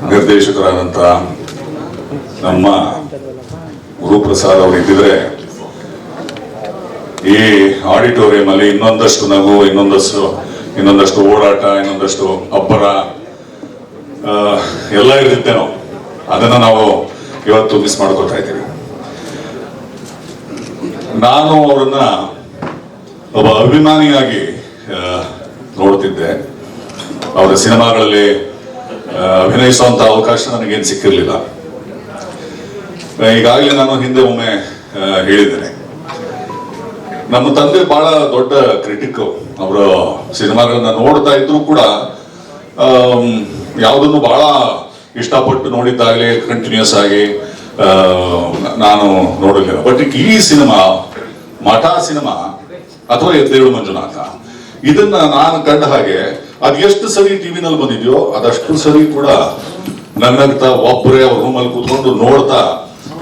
ನಿರ್ದೇಶಕರಾದಂಥ ನಮ್ಮ ಗುರುಪ್ರಸಾದ್ ಅವರು ಇದ್ದಿದ್ರೆ ಈ ಆಡಿಟೋರಿಯಂ ಅಲ್ಲಿ ಇನ್ನೊಂದಷ್ಟು ನಗು, ಇನ್ನೊಂದಷ್ಟು ಓಡಾಟ, ಇನ್ನೊಂದಷ್ಟು ಅಬ್ಬರ ಎಲ್ಲ ಇರುತ್ತೇನೋ. ಅದನ್ನ ನಾವು ಇವತ್ತು ಮಿಸ್ ಮಾಡ್ಕೊತಾ ಇದ್ದೀವಿ. ನಾನು ಅವರನ್ನ ಒಬ್ಬ ಅಭಿಮಾನಿಯಾಗಿ ನೋಡ್ತಿದ್ದೆ. ಅವರ ಸಿನಿಮಾಗಳಲ್ಲಿ ಅಭಿನಯಿಸುವಂತ ಅವಕಾಶ ನನಗೇನು ಸಿಕ್ಕಿರಲಿಲ್ಲ. ಈಗಾಗಲೇ ನಾನು ಹಿಂದೆ ಒಮ್ಮೆ ಹೇಳಿದ್ದೇನೆ, ನಮ್ಮ ತಂದೆ ಬಹಳ ದೊಡ್ಡ ಕ್ರಿಟಿಕ್. ಅವರ ಸಿನಿಮಾಗಳನ್ನ ನೋಡ್ತಾ ಇದ್ರು ಕೂಡ ಯಾವುದನ್ನು ಬಹಳ ಇಷ್ಟಪಟ್ಟು ನೋಡಿದ್ದಾಗಲೇ ಕಂಟಿನ್ಯೂಸ್ ಆಗಿ ನಾನು ನೋಡಲಿಲ್ಲ. ಬಟ್ ಈ ಸಿನಿಮಾ, ಮಠ ಸಿನಿಮಾ ಅಥವಾ ಎದ್ದೇಳು ಮಂಜುನಾಥ, ಇದನ್ನ ನಾನು ಕಂಡ ಹಾಗೆ ಅದು ಎಷ್ಟು ಸರಿ ಟಿವಿನಲ್ಲಿ ಬಂದಿದೆಯೋ ಅದಷ್ಟು ಸರಿ ಕೂಡ ನನ್ನಂತ ಒಬ್ಬರೇ ಅವ್ರ ರೂಮಲ್ಲಿ ಕೂತ್ಕೊಂಡು ನೋಡ್ತಾ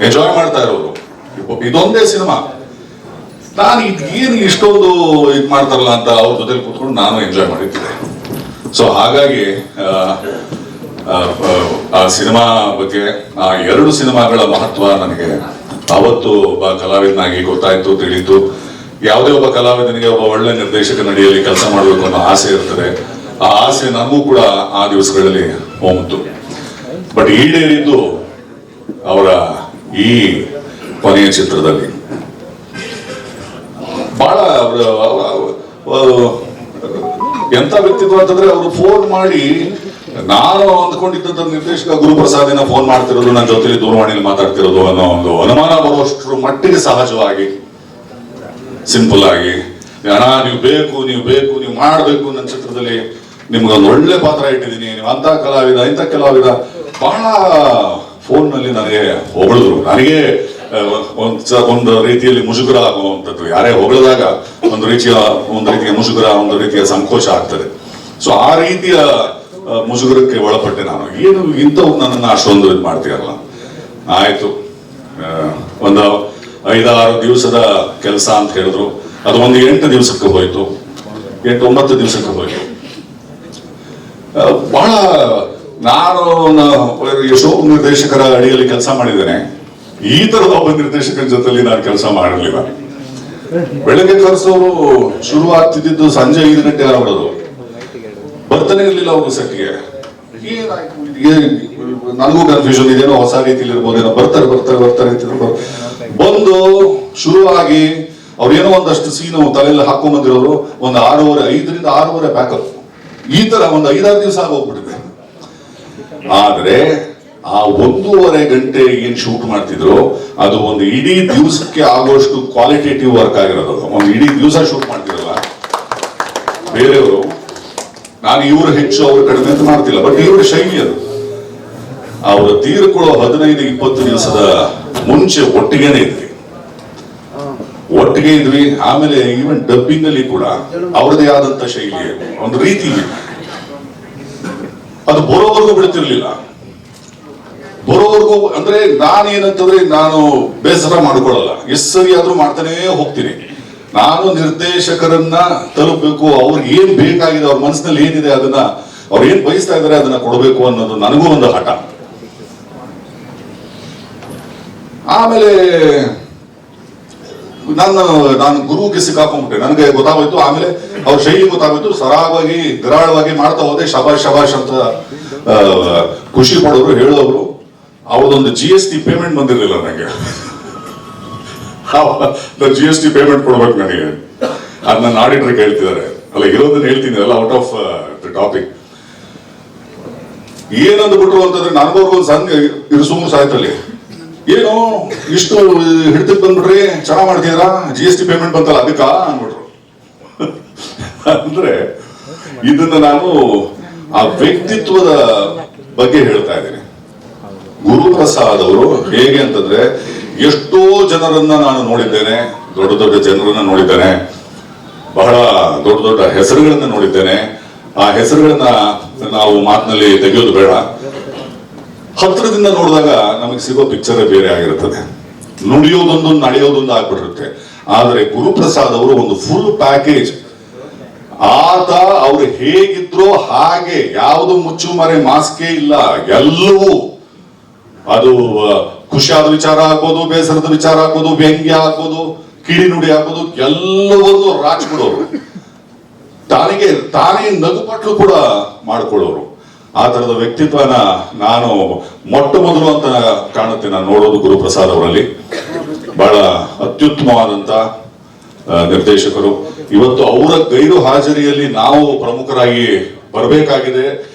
ಎಂಜಾಯ್ ಮಾಡ್ತಾ ಇರೋರು. ಇದೊಂದೇ ಸಿನಿಮಾ ನಾನು ಏನು ಇಷ್ಟೊಂದು ಇದು ಮಾಡ್ತಾರಲ್ಲ ಅಂತ ಅವ್ರ ಜೊತೆಲಿ ಕೂತ್ಕೊಂಡು ನಾನು ಎಂಜಾಯ್ ಮಾಡಿದ್ದೆ. ಸೊ ಹಾಗಾಗಿ ಆ ಸಿನಿಮಾ ಬಗ್ಗೆ, ಆ ಎರಡು ಸಿನಿಮಾಗಳ ಮಹತ್ವ ನನಗೆ ಅವತ್ತು ಒಬ್ಬ ಕಲಾವಿದನಾಗಿ ಗೊತ್ತಾಯ್ತು, ತಿಳಿತು. ಯಾವುದೇ ಒಬ್ಬ ಕಲಾವಿದನಿಗೆ ಒಬ್ಬ ಒಳ್ಳೆ ನಿರ್ದೇಶಕ ನಡಿಯಲ್ಲಿ ಕೆಲಸ ಮಾಡಬೇಕು ಅನ್ನೋ ಆಸೆ ಇರ್ತದೆ. ಆ ಆಸೆ ನನಗೂ ಕೂಡ ಆ ದಿವಸಗಳಲ್ಲಿ ಹೋಗ್ತು. ಬಟ್ ಈಡೇರಿದ್ದು ಅವರ ಈ ಕೊನೆಯ ಚಿತ್ರದಲ್ಲಿ. ಬಹಳ ಎಂತ ವ್ಯಕ್ತಿತ್ವ ಅಂತಂದ್ರೆ, ಅವರು ಫೋನ್ ಮಾಡಿ, ನಾನು ಅಂದ್ಕೊಂಡಿದ್ದಂತ ನಿರ್ದೇಶಕ ಗುರುಪ್ರಸಾದಿನ ಫೋನ್ ಮಾಡ್ತಿರೋದು, ನನ್ನ ಜೊತೆಲಿ ದೂರವಾಣಿಯಲ್ಲಿ ಮಾತಾಡ್ತಿರೋದು ಅನ್ನೋ ಒಂದು ಅನುಮಾನ ಬರುವಷ್ಟರ ಮಟ್ಟಿಗೆ ಸಹಜವಾಗಿ, ಸಿಂಪಲ್ ಆಗಿ, ಅಣ್ಣ ನೀವು ಬೇಕು ನೀವು ಮಾಡ್ಬೇಕು, ನನ್ನ ಚಿತ್ರದಲ್ಲಿ ನಿಮ್ಗೊಂದು ಒಳ್ಳೆ ಪಾತ್ರ ಇಟ್ಟಿದ್ದೀನಿ, ನೀವು ಅಂತ ಕಲಾವಿದ ಇಂಥ ಕಲಾವಿದ, ಬಹಳ ಫೋನ್ ನಲ್ಲಿ ನನಗೆ ಹೊಗಳಿದ್ರು. ನನಗೆ ಒಂದು ರೀತಿಯಲ್ಲಿ ಮುಜುಗರ ಆಗುವಂಥದ್ದು. ಯಾರೇ ಹೊಗಳಿದಾಗ ಒಂದು ರೀತಿಯ ಮುಜುಗರ, ಒಂದು ರೀತಿಯ ಸಂಕೋಚ ಆಗ್ತದೆ. ಸೊ ಆ ರೀತಿಯ ಮುಜುಗರಕ್ಕೆ ಒಳಪಟ್ಟೆ ನಾನು. ಏನು ಇಂಥವು ನನ್ನನ್ನು ಅಷ್ಟೊಂದು ಇದು ಮಾಡ್ತೀರಲ್ಲ. ಆಯ್ತು, ಒಂದು 5-6 ದಿವಸದ ಕೆಲಸ ಅಂತ ಹೇಳಿದ್ರು. ಅದು ಒಂದು 8 ದಿವಸಕ್ಕೆ ಹೋಯ್ತು, 8-9 ದಿವಸಕ್ಕೆ ಹೋಯ್ತು. ಬಹಳ ನಾನು ಎಷ್ಟೋ ನಿರ್ದೇಶಕರ ಅಡಿಯಲ್ಲಿ ಕೆಲಸ ಮಾಡಿದ್ದೇನೆ. ಈ ತರದ ಒಬ್ಬ ನಿರ್ದೇಶಕರ ಜೊತೆಲಿ ನಾನು ಕೆಲಸ ಮಾಡಿರ್ಲಿಲ್ಲ. ಬೆಳಗ್ಗೆ ಕರೆಸೋರು ಶುರು ಆಗ್ತಿದ್ದು ಸಂಜೆ 5 ಗಂಟೆ ಆಗೋದು. ಬರ್ತಾನೆ ಇರ್ಲಿಲ್ಲ ಅವರು ಸೆಟ್ಗೆ. ನನಗೂ ಕನ್ಫ್ಯೂಷನ್, ಇದೇನೋ ಹೊಸ ರೀತಿಯಲ್ಲಿ ಇರ್ಬೋದೇನೋ. ಬರ್ತಾರೆ ಬಂದು ಶುರುವಾಗಿ ಅವ್ರೇನೋ ಒಂದಷ್ಟು ಸೀನು ತಲೆಯಲ್ಲಿ ಹಾಕೊಂಡ್ ಬಂದಿರೋರು ಒಂದು 5ರಿಂದ 6:30 ಪ್ಯಾಕಪ್. ಈ ತರ ಒಂದು 5-6 ದಿವಸ ಆಗೋಗ್ಬಿಟ್ಟಿದೆ. ಆದ್ರೆ ಆ 1.5 ಗಂಟೆ ಏನ್ ಶೂಟ್ ಮಾಡ್ತಿದ್ರು, ಅದು ಒಂದು ಇಡೀ ದಿವಸಕ್ಕೆ ಆಗುವಷ್ಟು ಕ್ವಾಲಿಟೇಟಿವ್ ವರ್ಕ್ ಆಗಿರೋದು. ಒಂದು ಇಡೀ ದಿವಸ ಶೂಟ್ ಮಾಡ್ತಿರಲ್ಲ ಬೇರೆಯವರು. ನಾನು ಇವರು ಹೆಚ್ಚು ಅವ್ರ ಕಡಿಮೆ ಅಂತ ಮಾಡ್ತಿಲ್ಲ, ಬಟ್ ಇವ್ರ ಶೈಲಿ ಅದು. ಅವರು ತೀರ್ಕೊಳ್ಳೋ 15-20 ದಿವಸದ ಮುಂಚೆ ಒಟ್ಟಿಗೆನೆ ಇದ್ವಿ. ಆಮೇಲೆ ಈವನ್ ಡಬ್ಬಿಂಗ್ ಅಲ್ಲಿ ಕೂಡ ಅವ್ರದೇ ಆದಂತ ಶೈಲಿ, ಒಂದು ರೀತಿ ಅದು ಬರೋವರೆಗೂ ಬಿಡ್ತಿರ್ಲಿಲ್ಲ. ಬರೋವರೆಗೂ ಅಂದ್ರೆ ನಾನೇನಂತಂದ್ರೆ, ನಾನು ಬೇಸರ ಮಾಡ್ಕೊಳ್ಳಲ್ಲ. ಎಷ್ಟು ಸರಿ ಆದ್ರೂ ಮಾಡ್ತಾನೇ ಹೋಗ್ತೀನಿ. ನಾನು ನಿರ್ದೇಶಕರನ್ನ ತಲುಪಬೇಕು, ಅವ್ರಿಗೆ ಏನ್ ಬೇಕಾಗಿದೆ, ಅವ್ರ ಮನಸ್ಸಿನಲ್ಲಿ ಏನಿದೆ ಅದನ್ನ, ಅವ್ರು ಏನ್ ಬಯಸ್ತಾ ಇದಾರೆ ಅದನ್ನ ಕೊಡಬೇಕು ಅನ್ನೋದು ನನಗೂ ಒಂದು ಹಠ. ಆಮೇಲೆ ನಾನು ಗುರುಗೆ ಸಿಕ್ಕಾಕೊಂಡ್ಬಿಟ್ಟೆ. ನನಗೆ ಗೊತ್ತಾಗೋಯ್ತು, ಆಮೇಲೆ ಅವ್ರ ಶೈಲಿ ಗೊತ್ತಾಗೋಯ್ತು. ಸರಾಗವಾಗಿ ಧಾರಾಳವಾಗಿ ಮಾಡ್ತಾ ಹೋದೆ. ಶಬಾಷ್ ಅಂತ ಖುಷಿ ಪಡೋರು, ಹೇಳೋರು. ಅವರದೊಂದು GST ಪೇಮೆಂಟ್ ಬಂದಿರಲಿಲ್ಲ ನನಗೆ. GST ಪೇಮೆಂಟ್ ಕೊಡ್ಬೇಕು ನನಗೆ. ಅದು ನನ್ನ ಆಡಿಟರ್ ಹೇಳ್ತಿದ್ದಾರೆ. ಅಲ್ಲ, ಇರೋದನ್ನ ಹೇಳ್ತೀನಿ, ಅಲ್ಲ ಔಟ್ ಆಫ್ ದ ಟಾಪಿಕ್. ಏನಂದ್ಬಿಟ್ರು ಅಂತಂದ್ರೆ, ನನಗೋರ್ಗೊಂದು ಸಣ್ಣ ಸುಮ್ಮನೆ ಸಾಯ್ತಲ್ಲಿ, ಏನು ಇಷ್ಟು ಹಿಡ್ತಕ್ ಬಂದ್ಬಿಟ್ರಿ, ಚೆನ್ನಾಗ್ ಮಾಡ್ತೀರಾ, GST ಪೇಮೆಂಟ್ ಬಂತಲ್ಲ ಅದಕ್ಕ ಅಂದ್ಬಿಟ್ರು. ಅಂದ್ರೆ ಇದನ್ನ ನಾನು ಆ ವ್ಯಕ್ತಿತ್ವದ ಬಗ್ಗೆ ಹೇಳ್ತಾ ಇದ್ದೀನಿ. ಗುರುಪ್ರಸಾದ್ ಅವರು ಹೇಗೆ ಅಂತಂದ್ರೆ, ಎಷ್ಟೋ ಜನರನ್ನ ನಾನು ನೋಡಿದ್ದೇನೆ, ದೊಡ್ಡ ಜನರನ್ನ ನೋಡಿದ್ದೇನೆ, ಬಹಳ ದೊಡ್ಡ ಹೆಸರುಗಳನ್ನ ನೋಡಿದ್ದೇನೆ. ಆ ಹೆಸರುಗಳನ್ನ ನಾವು ಮಾತಿನಲ್ಲಿ ತೆಗೆಯೋದು ಬೇಡ. ಹತ್ತಿರದಿಂದ ನೋಡಿದಾಗ ನಮಗೆ ಸಿಗೋ ಪಿಕ್ಚರ್ ಬೇರೆ ಆಗಿರುತ್ತದೆ. ನುಡಿಯೋದೊಂದು ನಡೆಯೋದೊಂದು ಆಗ್ಬಿಟ್ಟಿರುತ್ತೆ. ಆದ್ರೆ ಗುರುಪ್ರಸಾದ್ ಅವರು ಒಂದು ಫುಲ್ ಪ್ಯಾಕೇಜ್. ಆತ ಅವ್ರು ಹೇಗಿದ್ರೋ ಹಾಗೆ, ಯಾವುದು ಮುಚ್ಚುಮರೆ ಮಾಸ್ಕೇ ಇಲ್ಲ. ಎಲ್ಲವೂ ಅದು ಖುಷಿಯಾದ ವಿಚಾರ ಆಗ್ಬೋದು, ಬೇಸರದ ವಿಚಾರ ಆಗ್ಬೋದು, ವ್ಯಂಗ್ಯ ಆಗ್ಬೋದು, ಕಿಡಿನುಡಿ ಆಗ್ಬೋದು, ಎಲ್ಲವನ್ನೂ ರಾಚ್ಬಿಡೋರು. ತಾನೇ ನಗುಪಟ್ಲು ಕೂಡ ಮಾಡ್ಕೊಳ್ಳೋರು. ಆ ತರದ ವ್ಯಕ್ತಿತ್ವನ ನಾನು ಮೊಟ್ಟ ಮೊದಲು ಅಂತ ಕಾಣುತ್ತೆ ನಾನು ನೋಡೋದು ಗುರುಪ್ರಸಾದ್ ಅವರಲ್ಲಿ. ಬಹಳ ಅತ್ಯುತ್ತಮವಾದಂತ ನಿರ್ದೇಶಕರು. ಇವತ್ತು ಅವರ ಗೈರು ಹಾಜರಿಯಲ್ಲಿ ನಾವು ಪ್ರಮುಖರಾಗಿ ಬರಬೇಕಾಗಿದೆ.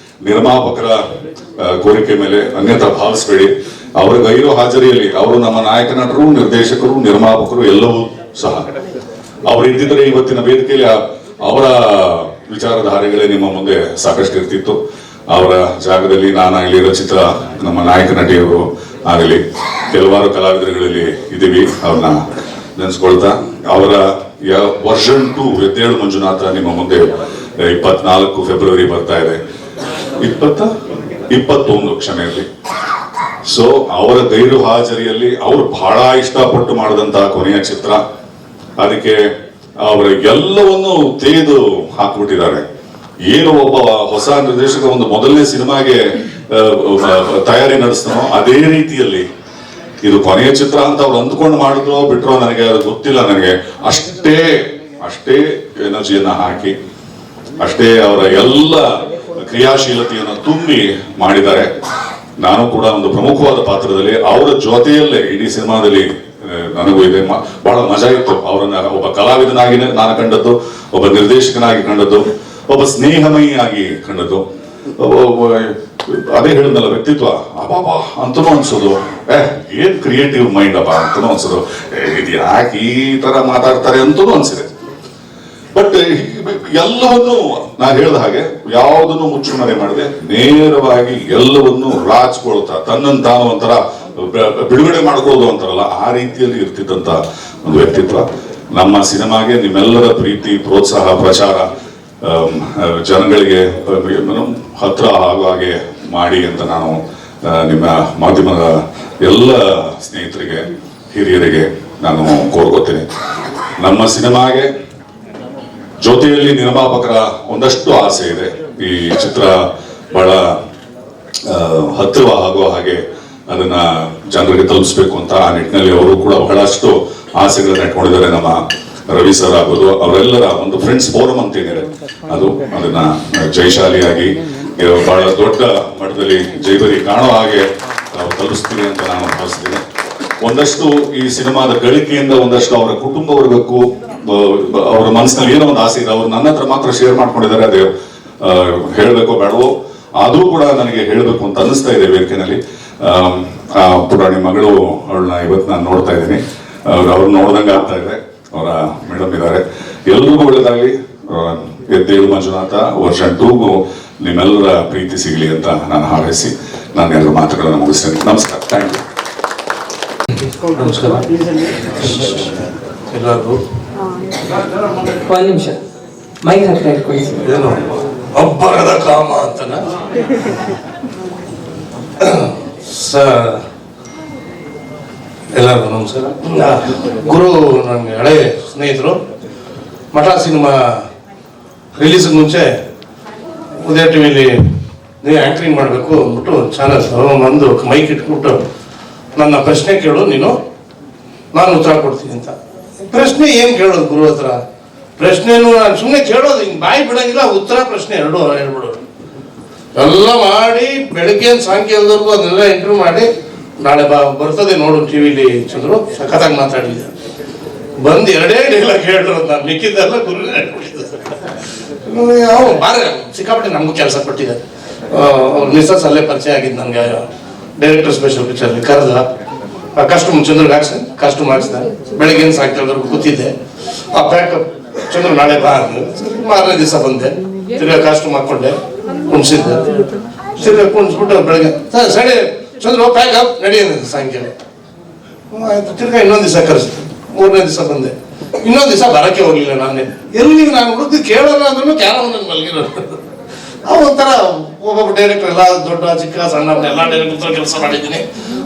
ನಿರ್ಮಾಪಕರ ಕೋರಿಕೆ ಮೇಲೆ ಅನ್ಯತಾ ಭಾವಿಸಬೇಡಿ. ಅವರ ಗೈರು ಹಾಜರಿಯಲ್ಲಿ ಅವರು ನಮ್ಮ ನಾಯಕ ನಟರು, ನಿರ್ದೇಶಕರು, ನಿರ್ಮಾಪಕರು ಎಲ್ಲವೂ ಸಹ. ಅವ್ರು ಇದ್ದಿದ್ರೆ ಇವತ್ತಿನ ವೇದಿಕೆಯಲ್ಲಿ ಅವರ ವಿಚಾರಧಾರೆಗಳೇ ನಿಮ್ಮ ಮುಂದೆ ಸಾಕಷ್ಟು ಇರ್ತಿತ್ತು. ಅವರ ಜಾಗದಲ್ಲಿ ನಾನಾಗಲಿ, ರಚಿತಾ, ನಮ್ಮ ನಾಯಕ ನಟಿಯವರು ಆಗಲಿ, ಕೆಲವಾರು ಕಲಾವಿದರುಗಳಲ್ಲಿ ಇದ್ದೀವಿ. ಅವ್ರನ್ನ ನೆನೆಸ್ಕೊಳ್ತಾ ಅವರ ವರ್ಷನ್ 2 ಎದ್ದೇಳು ಮಂಜುನಾಥ ನಿಮ್ಮ ಮುಂದೆ 24 ಫೆಬ್ರವರಿ ಬರ್ತಾ ಇದೆ. 21 ಕ್ಷಮೆ ಇರಲಿ. ಸೊ ಅವರ ಗೈರು ಹಾಜರಿಯಲ್ಲಿ ಅವರು ಬಹಳ ಇಷ್ಟಪಟ್ಟು ಮಾಡಿದಂತಹ ಕೊನೆಯ ಚಿತ್ರ. ಅದಕ್ಕೆ ಅವರ ಎಲ್ಲವನ್ನು ತೆಗೆದು ಹಾಕ್ಬಿಟ್ಟಿದ್ದಾರೆ. ಏನು ಒಬ್ಬ ಹೊಸ ನಿರ್ದೇಶಕ ಒಂದು ಮೊದಲನೇ ಸಿನಿಮಾಗೆ ತಯಾರಿ ನಡೆಸ್ತಾನೋ ಅದೇ ರೀತಿಯಲ್ಲಿ ಇದು ಕೊನೆಯ ಚಿತ್ರ ಅಂತ ಅವ್ರು ಅಂದ್ಕೊಂಡು ಮಾಡಿದ್ರು ಬಿಟ್ರೋ ನನಗೆ ಅದು ಗೊತ್ತಿಲ್ಲ. ನನಗೆ ಅಷ್ಟೇ ಎನರ್ಜಿಯನ್ನ ಹಾಕಿ, ಅಷ್ಟೇ ಅವರ ಎಲ್ಲ ಕ್ರಿಯಾಶೀಲತೆಯನ್ನು ತುಂಬಿ ಮಾಡಿದ್ದಾರೆ. ನಾನು ಕೂಡ ಒಂದು ಪ್ರಮುಖವಾದ ಪಾತ್ರದಲ್ಲಿ ಅವರ ಜೊತೆಯಲ್ಲೇ ಇಡೀ ಸಿನಿಮಾದಲ್ಲಿ ನನಗೂ ಇದೆ. ಬಹಳ ಮಜಾ ಇತ್ತು. ಅವರನ್ನ ಒಬ್ಬ ಕಲಾವಿದನಾಗಿ ನಾನು ಕಂಡದ್ದು, ಒಬ್ಬ ನಿರ್ದೇಶಕನಾಗಿ ಕಂಡದ್ದು, ಒಬ್ಬ ಸ್ನೇಹಮಯಿಯಾಗಿ ಕಂಡದ್ದು. ಅದೇ ಹೇಳಿದ್ನಲ್ಲ, ವ್ಯಕ್ತಿತ್ವ ಅಬಾಬಾ ಅಂತನೂ ಅನ್ಸೋದು, ಏನ್ ಕ್ರಿಯೇಟಿವ್ ಮೈಂಡ್ ಅಪ್ಪ ಅಂತನೂ ಅನ್ಸೋದು, ಇದು ಯಾಕೆ ಈ ತರ ಮಾತಾಡ್ತಾರೆ ಅಂತನೂ ಅನ್ಸಿದೆ. ಬಟ್ ಎಲ್ಲವನ್ನೂ ನಾ ಹೇಳಿದ ಹಾಗೆ ಯಾವುದನ್ನು ಮುಚ್ಚುಮರೆ ಮಾಡದೆ ನೇರವಾಗಿ ಎಲ್ಲವನ್ನೂ ರಾಜ್ಕೊಳ್ತಾ ತನ್ನನ್ನು ತಾನು ಒಂಥರ ಬಿಡುಗಡೆ ಮಾಡ್ಕೊಳ್ಳೋದು ಅಂತಾರಲ್ಲ, ಆ ರೀತಿಯಲ್ಲಿ ಇರ್ತಿದ್ದಂತ ಒಂದು ವ್ಯಕ್ತಿತ್ವ. ನಮ್ಮ ಸಿನಿಮಾಗೆ ನಿಮ್ಮೆಲ್ಲರ ಪ್ರೀತಿ, ಪ್ರೋತ್ಸಾಹ, ಪ್ರಚಾರ ಜನಗಳಿಗೆ ಹತ್ರ ಆಗೋ ಹಾಗೆ ಮಾಡಿ ಅಂತ ನಾನು ನಿಮ್ಮ ಮಾಧ್ಯಮದ ಎಲ್ಲ ಸ್ನೇಹಿತರಿಗೆ, ಹಿರಿಯರಿಗೆ ನಾನು ಕೋರ್ಕೋತೀನಿ. ನಮ್ಮ ಸಿನಿಮಾಗೆ ಜೊತೆಯಲ್ಲಿ ನಿರ್ಮಾಪಕರ ಒಂದಷ್ಟು ಆಸೆ ಇದೆ. ಈ ಚಿತ್ರ ಬಹಳ ಹತ್ತಿರ ಆಗೋ ಹಾಗೆ ಅದನ್ನ ಜನರಿಗೆ ತಲುಪಿಸ್ಬೇಕು ಅಂತ ಆ ನಿಟ್ಟಿನಲ್ಲಿ ಅವರು ಕೂಡ ಬಹಳಷ್ಟು ಆಸೆಗಳನ್ನ ಇಟ್ಕೊಂಡಿದ್ದಾರೆ. ನಮ್ಮ ರವಿ ಸರ್ ಆಗೋದು, ಅವರೆಲ್ಲರ ಒಂದು ಫ್ರೆಂಡ್ಸ್ ಫೋರಂ ಅಂತ ಏನಿದೆ ಅದನ್ನ ಜಯಶಾಲಿಯಾಗಿ ಬಹಳ ದೊಡ್ಡ ಮಟ್ಟದಲ್ಲಿ ಜೈಬರಿ ಕಾಣೋ ಹಾಗೆ ತಲುಪಿಸ್ತೀನಿ ಅಂತ ನಾನು ಭಾವಿಸ್ತೀನಿ. ಒಂದಷ್ಟು ಈ ಸಿನಿಮಾದ ಗಳಿಕೆಯಿಂದ ಒಂದಷ್ಟು ಅವರ ಕುಟುಂಬ ವರ್ಗಕ್ಕೂ ಅವರ ಮನಸ್ಸಿನಲ್ಲಿ ಏನೋ ಒಂದು ಆಸೆ ಇದೆ. ಅವ್ರು ನನ್ನ ಹತ್ರ ಮಾತ್ರ ಶೇರ್ ಮಾಡ್ಕೊಂಡಿದ್ದಾರೆ. ಅದೇ ಹೇಳ್ಬೇಕೋ ಬೇಡವೋ ಆದ್ರೂ ಕೂಡ ನನಗೆ ಹೇಳ್ಬೇಕು ಅಂತ ಅನ್ನಿಸ್ತಾ ಇದೆ ವೇದಿಕೆನಲ್ಲಿ. ಪುಟಾಣಿ ಮಗಳು ಅವಳನ್ನ ಇವತ್ತು ನಾನು ನೋಡ್ತಾ ಇದ್ದೀನಿ. ಅವ್ರು ನೋಡ್ದಂಗೆ ಆಗ್ತಾ ಇದೆ. ಅವರ ಮೇಡಮ್ ಇದ್ದಾರೆ. ಎಲ್ರಿಗೂ ಒಳ್ಳೇದಾಗಲಿ. ಎದ್ದೇಳು ಮಂಜುನಾಥ ವರ್ಷನ್ 2 ನಿಮ್ಮೆಲ್ಲರ ಪ್ರೀತಿ ಸಿಗಲಿ ಅಂತ ನಾನು ಹಾರೈಸಿ ನಾನು ಎರಡು ಮಾತುಗಳನ್ನು ಮುಗಿಸ್ತೇನೆ. ನಮಸ್ಕಾರ. Thank you. ನಮಸ್ಕಾರ ಎಲ್ಲರಿಗೂ. ಒಂದು ನಿಮಿಷ ಮೈಕ್ ಹತ್ರ ಇಟ್ಕೊಳ್ಳಿ. ಏನು ಒಬ್ಬರದ ಕಾಮ ಅಂತನ ಎಲ್ಲರಿಗೂ ನಮಸ್ಕಾರ. ಗುರು ನನಗೆ ಹಳೆ ಸ್ನೇಹಿತರು. ಮಠ ಸಿನಿಮಾ ರಿಲೀಸ್ಗೆ ಮುಂಚೆ ಉದಯ ಟಿವಿಲಿ ನೀವು ಆ್ಯಂಕರಿಂಗ್ ಮಾಡಬೇಕು ಅಂದ್ಬಿಟ್ಟು ಚಾನಲ್ ಒಂದು ಮೈಕ್ ಇಟ್ಬಿಟ್ಟು ನನ್ನ ಪ್ರಶ್ನೆ ಕೇಳು ನೀನು, ನಾನು ಉತ್ತರ ಕೊಡ್ತೀನಿ ಅಂತ. ಪ್ರಶ್ನೆ ಏನು ಕೇಳೋದು ಗುರು ಹತ್ರ? ಪ್ರಶ್ನೆನೂ ನಾನು ಸುಮ್ಮನೆ ಕೇಳೋದು, ಹಿಂಗೆ ಬಾಯಿ ಬಿಡಂಗಿಲ್ಲ. ಉತ್ತರ ಪ್ರಶ್ನೆ ಎರಡು ಹೇಳ್ಬಿಡೋದು. ಎಲ್ಲ ಮಾಡಿ ಬೆಳಗ್ಗೆ ಸಾಯಂಕಾಲದವರೆಗೂ ಅದನ್ನೆಲ್ಲ ಇಂಟರ್ವ್ಯೂ ಮಾಡಿ ನಾಳೆ ಬರ್ತದೆ ನೋಡು ಟಿವಿಲಿ ಚಂದ್ರು ಸಖತ್ತಾಗಿ ಮಾತಾಡಿದ್ದೆ. ಬಂದು 2 ಡೈಲಾಗ್ ಹೇಳಿರೋದು ನಾನು, ಮಿಕ್ಕಿದ್ದೆಲ್ಲ ಗುರು ಯಾವ ಬಾರ ಸಿಕ್ಕಾಪಟ್ಟೆ ನಮಗೂ ಕೆಲಸ ಕೊಟ್ಟಿದ್ದಾರೆ. ಮಿಸಸ್ ಅಲ್ಲೇ ಪರಿಚಯ ಆಗಿದ್ದು ನನಗೆ. ಡೈರೆಕ್ಟರ್ ಸ್ಪೆಷಲ್ ಪಿಕ್ಚರ್ಲಿ ಕರೆದ ಕಾಸ್ಟ್ಯೂಮ್ ಚಂದ್ರಿಗೆ ಹಾಕ್ಸಿ ಕಾಸ್ಟ್ಯೂಮ್ ಹಾಕ್ಸಿದೆ. ಬೆಳಗ್ಗೆ ಸಾಯಂಕಾಲದವರೆಗೂ ಕೂತಿದ್ದೆ. ಆ ಪ್ಯಾಕಪ್ ಚಂದ್ರ ನಾಳೆ ಬಾ ಮಾರನೇ ದಿವಸ ಬಂದೆ. ತಿರ್ಗಾ ಕಾಸ್ಟ್ಯೂಮ್ ಹಾಕ್ಕೊಂಡೆ, ಕುಣಿಸಿದ್ದೆ. ತಿರ್ಗಾ ಕುಣಿಸ್ಬಿಟ್ಟು ಬೆಳಗ್ಗೆ ಸರಿ ಚಂದ್ರ ಪ್ಯಾಕಪ್ ನಡೆಯೋದು ಸಾಯಂಕಾಲ ಆಯ್ತು. ತಿರ್ಗಾ ಇನ್ನೊಂದು ದಿವಸ ಕರೆಸಿದೆ. 3ನೇ ದಿವಸ ಬಂದೆ. ಇನ್ನೊಂದು ದಿವಸ ಬರಕ್ಕೆ ಹೋಗ್ಲಿಲ್ಲ. ನಾನೇ ಎಲ್ಲಿ ನಾನು ಹುಡುಕಿ ಕೇಳೋಣ ಅಂದ್ರೂ ಕ್ಯಾರವನಲ್ಲಿ ಮಲಗಿರೋದು. ಅವು ಒಂಥರ ಒಬ್ಬೊಬ್ಬ ಡೈರೆಕ್ಟರ್ ಎಲ್ಲ ದೊಡ್ಡ ಚಿಕ್ಕ ಸಣ್ಣ ಎಲ್ಲ ಡೈರೆಕ್ಟರ್ ಕೆಲಸ ಮಾಡಿದ್ದೀನಿ.